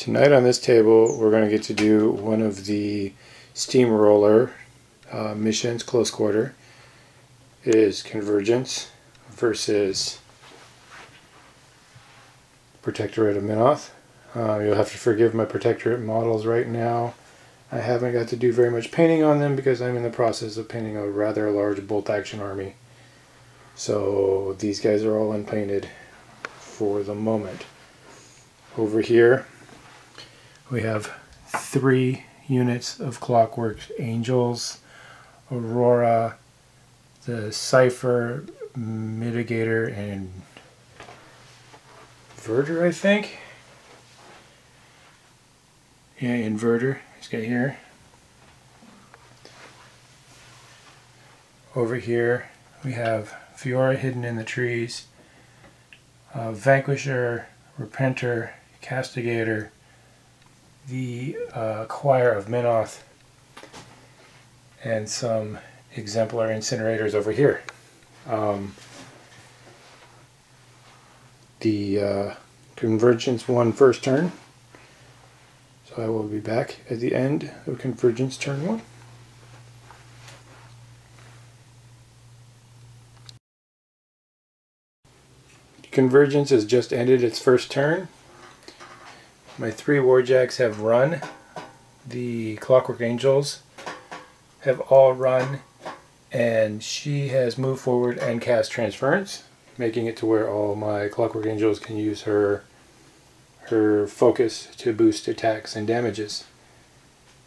Tonight on this table we're going to get to do one of the steamroller missions, close quarter. It is Convergence versus Proterctorate of Menoth. You'll have to forgive my Proterctorate models right now. I haven't got to do very much painting on them because I'm in the process of painting a rather large bolt action army. So these guys are all unpainted for the moment. Over here we have 3 units of Clockwork Angels, Aurora, the Cipher, Mitigator, and Inverter, I think. Yeah, Inverter. He's got here. Over here we have Fiora hidden in the trees, Vanquisher, Repenter, Castigator, the Choir of Menoth, and some exemplar incinerators over here. The Convergence won first turn, so I will be back at the end of Convergence turn 1. Convergence has just ended its first turn. My 3 Warjacks have run. The Clockwork Angels have all run, and she has moved forward and cast Transference, making it to where all my Clockwork Angels can use her focus to boost attacks and damages.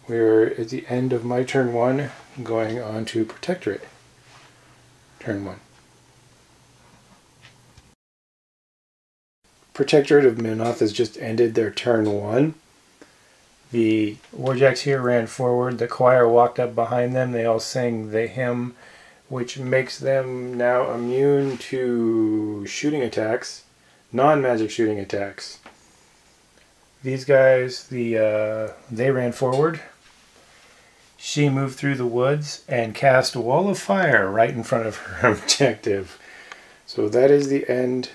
We're at the end of my turn 1, going on to Proterctorate. Turn 1. Proterctorate of Menoth has just ended their turn 1. The Warjacks here ran forward. The choir walked up behind them. They all sang the hymn, which makes them now immune to shooting attacks, non-magic shooting attacks. These guys, they ran forward. She moved through the woods and cast a wall of fire right in front of her objective. So that is the end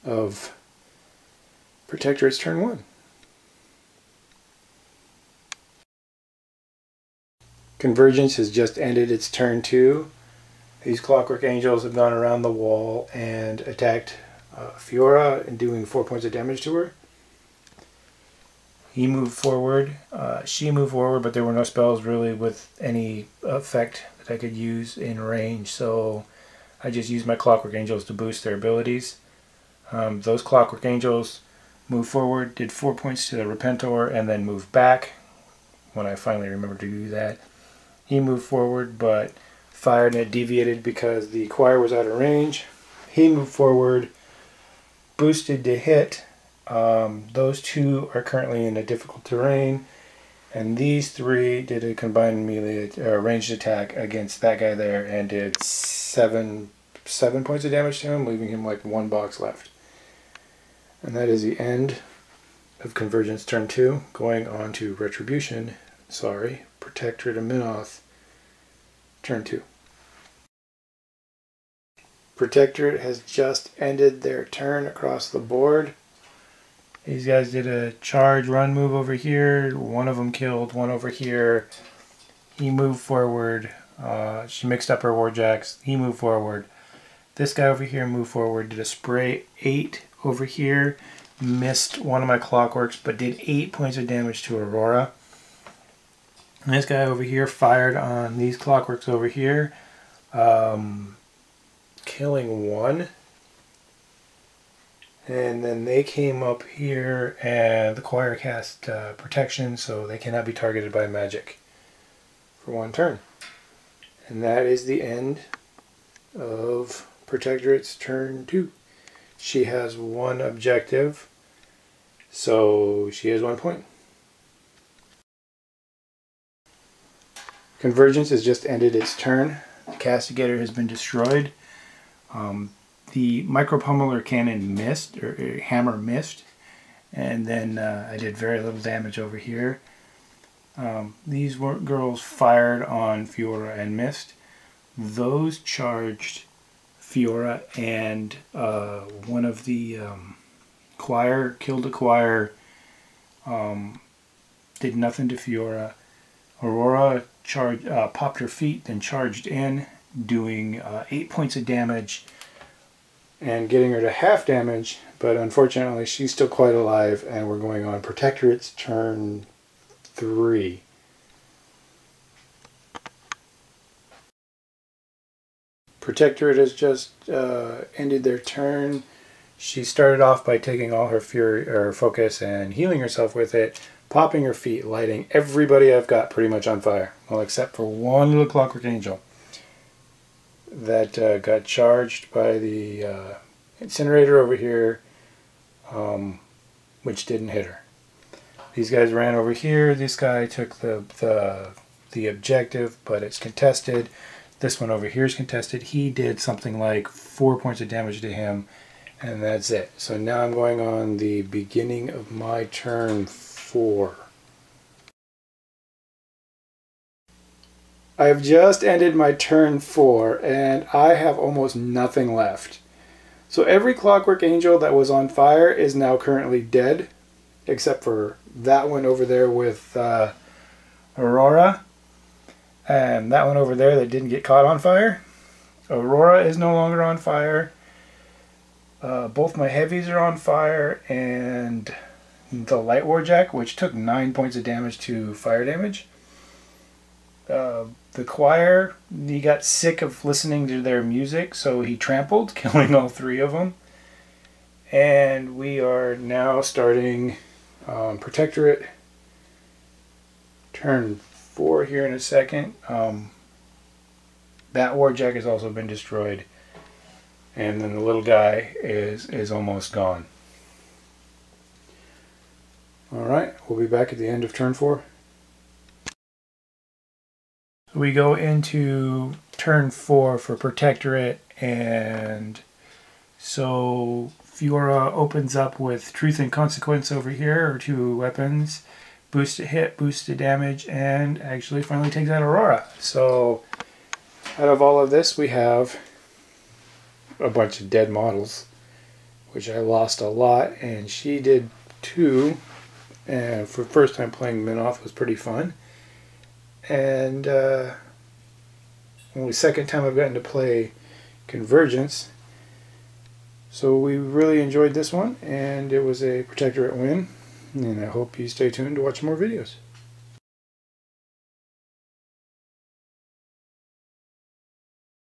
of Proterctorate's turn 1. Convergence has just ended its turn 2. These Clockwork Angels have gone around the wall and attacked Fiora and doing 4 points of damage to her. He moved forward, she moved forward, but there were no spells really with any effect that I could use in range, so I just used my Clockwork Angels to boost their abilities. Those Clockwork Angels moved forward, did 4 points to the Repentor, and then moved back when I finally remembered to do that. He moved forward but fired and it deviated because the choir was out of range. He moved forward, boosted to hit. Those 2 are currently in a difficult terrain, and these 3 did a combined melee ranged attack against that guy there and did 7 points of damage to him, leaving him like 1 box left. And that is the end of Convergence turn 2, going on to Retribution, Proterctorate of Menoth, turn 2. Proterctorate has just ended their turn across the board. These guys did a charge run move over here. One of them killed one over here. He moved forward. She mixed up her Warjacks. He moved forward. This guy over here moved forward, did a spray 8 over here, missed one of my Clockworks, but did 8 points of damage to Aurora. And this guy over here fired on these Clockworks over here, killing 1. And then they came up here and the choir cast protection, so they cannot be targeted by magic for 1 turn. And that is the end of Proterctorate's turn 2. She has 1 objective, so she has 1 point. Convergence has just ended its turn. The Castigator has been destroyed. The Micropummeler cannon missed, or hammer missed, and then I did very little damage over here. These girls fired on Fiora and missed. Those charged Fiora, and one of the choir killed the choir, Did nothing to Fiora. Aurora popped her feet, then charged in, doing 8 points of damage and getting her to half damage, but unfortunately she's still quite alive, and we're going on Proterctorate's turn 3. Proterctorate has just ended their turn. She started off by taking all her fury or focus and healing herself with it, popping her feet, lighting everybody I've got pretty much on fire. Well, except for one little Clockwork Angel that got charged by the incinerator over here, which didn't hit her. These guys ran over here. This guy took the objective, but it's contested. This one over here is contested. He did something like 4 points of damage to him, and that's it. So now I'm going on the beginning of my turn 4. I've just ended my turn 4, and I have almost nothing left. So every Clockwork Angel that was on fire is now currently dead, except for that one over there with Aurora, and that one over there that didn't get caught on fire. Aurora is no longer on fire. Both my heavies are on fire, and the Light Warjack, which took 9 points of damage to fire damage. The choir, he got sick of listening to their music, so he trampled, killing all 3 of them. And we are now starting Proterctorate turn 4 here in a second. That Warjack has also been destroyed, and then the little guy is almost gone. Alright, we'll be back at the end of turn 4. We go into turn 4 for Proterctorate, and so Fiora opens up with Truth and Consequence over here, or 2 weapons, boost to hit, boost to damage, and actually finally takes out Aurora. So out of all of this, we have a bunch of dead models, which I lost a lot, and she did 2, and for the first time playing Menoth was pretty fun. And only second time I've gotten to play Convergence, so we really enjoyed this one, and it was a Proterctorate win, and I hope you stay tuned to watch more videos.